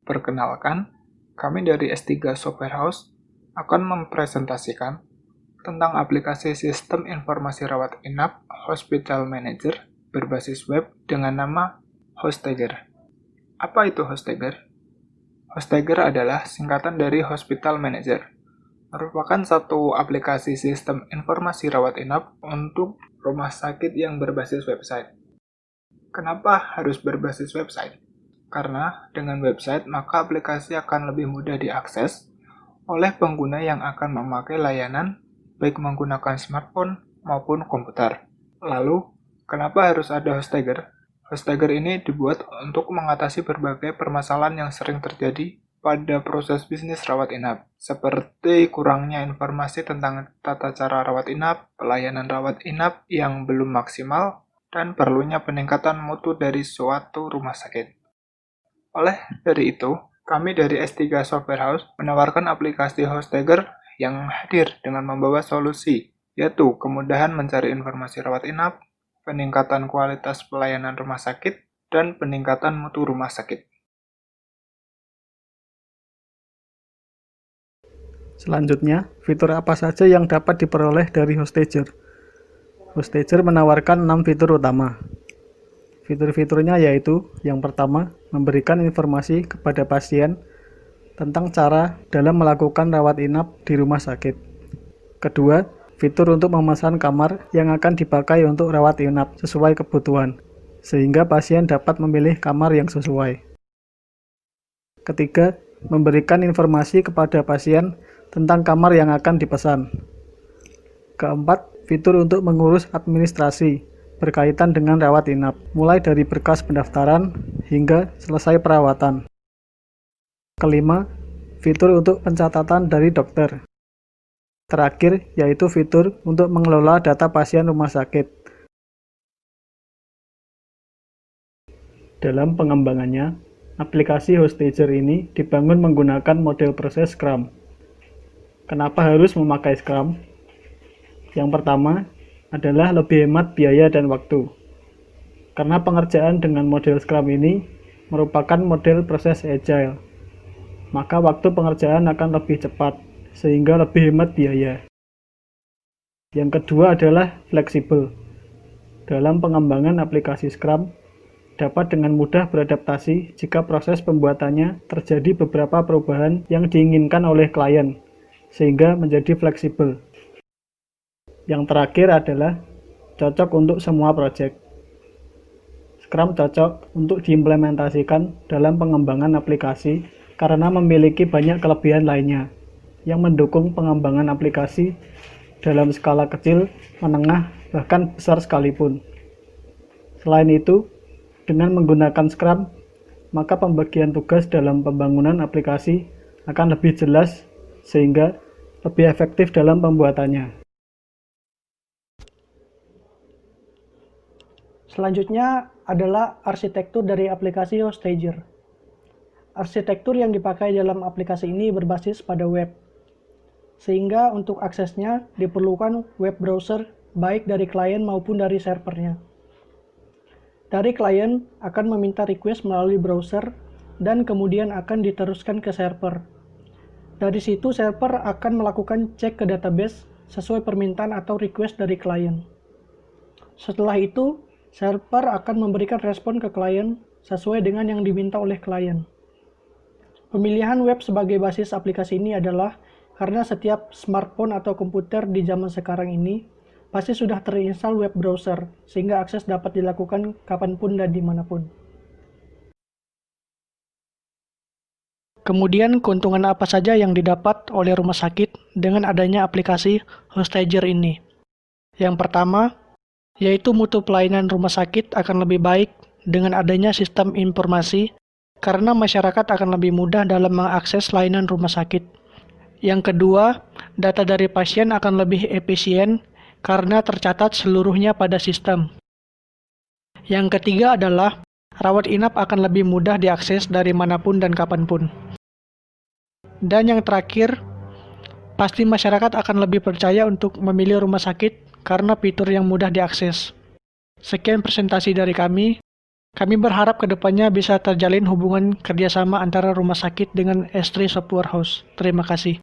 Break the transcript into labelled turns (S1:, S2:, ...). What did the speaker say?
S1: Perkenalkan, kami dari S3 Software House akan mempresentasikan tentang aplikasi Sistem Informasi Rawat Inap Hospital Manager berbasis web dengan nama Hostagger. Apa itu Hostagger? Hostagger adalah singkatan dari Hospital Manager, merupakan satu aplikasi sistem informasi rawat inap untuk rumah sakit yang berbasis website. Kenapa harus berbasis website? Karena dengan website maka aplikasi akan lebih mudah diakses oleh pengguna yang akan memakai layanan baik menggunakan smartphone maupun komputer. Lalu, kenapa harus ada Hostagger? Hostagger ini dibuat untuk mengatasi berbagai permasalahan yang sering terjadi pada proses bisnis rawat inap, seperti kurangnya informasi tentang tata cara rawat inap, pelayanan rawat inap yang belum maksimal, dan perlunya peningkatan mutu dari suatu rumah sakit. Oleh dari itu, kami dari S3 Software House menawarkan aplikasi Hostagger yang hadir dengan membawa solusi, yaitu kemudahan mencari informasi rawat inap, peningkatan kualitas pelayanan rumah sakit, dan peningkatan mutu rumah sakit.
S2: Selanjutnya, fitur apa saja yang dapat diperoleh dari Hostagger? Hostagger menawarkan 6 fitur utama. Fitur-fiturnya yaitu, yang pertama, memberikan informasi kepada pasien tentang cara dalam melakukan rawat inap di rumah sakit. Kedua, fitur untuk memesan kamar yang akan dipakai untuk rawat inap sesuai kebutuhan, sehingga pasien dapat memilih kamar yang sesuai. Ketiga, memberikan informasi kepada pasien tentang kamar yang akan dipesan. Keempat, fitur untuk mengurus administrasi berkaitan dengan rawat inap, mulai dari berkas pendaftaran hingga selesai perawatan. Kelima, fitur untuk pencatatan dari dokter. Terakhir, yaitu fitur untuk mengelola data pasien rumah sakit. Dalam pengembangannya, aplikasi Hostagger ini dibangun menggunakan model proses Scrum. Kenapa harus memakai Scrum? Yang pertama adalah lebih hemat biaya dan waktu. Karena pengerjaan dengan model Scrum ini merupakan model proses Agile, maka waktu pengerjaan akan lebih cepat, sehingga lebih hemat biaya. Yang kedua adalah fleksibel. Dalam pengembangan aplikasi Scrum, dapat dengan mudah beradaptasi jika proses pembuatannya terjadi beberapa perubahan yang diinginkan oleh klien, sehingga menjadi fleksibel. Yang terakhir adalah cocok untuk semua proyek. Scrum cocok untuk diimplementasikan dalam pengembangan aplikasi karena memiliki banyak kelebihan lainnya yang mendukung pengembangan aplikasi dalam skala kecil, menengah, bahkan besar sekalipun. Selain itu, dengan menggunakan Scrum, maka pembagian tugas dalam pembangunan aplikasi akan lebih jelas sehingga lebih efektif dalam pembuatannya.
S3: Selanjutnya adalah arsitektur dari aplikasi Hostagger. Arsitektur yang dipakai dalam aplikasi ini berbasis pada web, sehingga untuk aksesnya diperlukan web browser baik dari klien maupun dari servernya. Dari klien akan meminta request melalui browser dan kemudian akan diteruskan ke server. Dari situ server akan melakukan cek ke database sesuai permintaan atau request dari klien. Setelah itu, server akan memberikan respon ke klien sesuai dengan yang diminta oleh klien. Pemilihan web sebagai basis aplikasi ini adalah karena setiap smartphone atau komputer di zaman sekarang ini pasti sudah terinstall web browser, sehingga akses dapat dilakukan kapanpun dan dimanapun. Kemudian keuntungan apa saja yang didapat oleh rumah sakit dengan adanya aplikasi Hostagger ini? Yang pertama, yaitu mutu pelayanan rumah sakit akan lebih baik dengan adanya sistem informasi karena masyarakat akan lebih mudah dalam mengakses layanan rumah sakit. Yang kedua, data dari pasien akan lebih efisien karena tercatat seluruhnya pada sistem. Yang ketiga adalah rawat inap akan lebih mudah diakses dari manapun dan kapanpun. Dan yang terakhir, pasti masyarakat akan lebih percaya untuk memilih rumah sakit karena fitur yang mudah diakses. Sekian presentasi dari kami. Kami berharap kedepannya bisa terjalin hubungan kerjasama antara rumah sakit dengan S3 Software House. Terima kasih.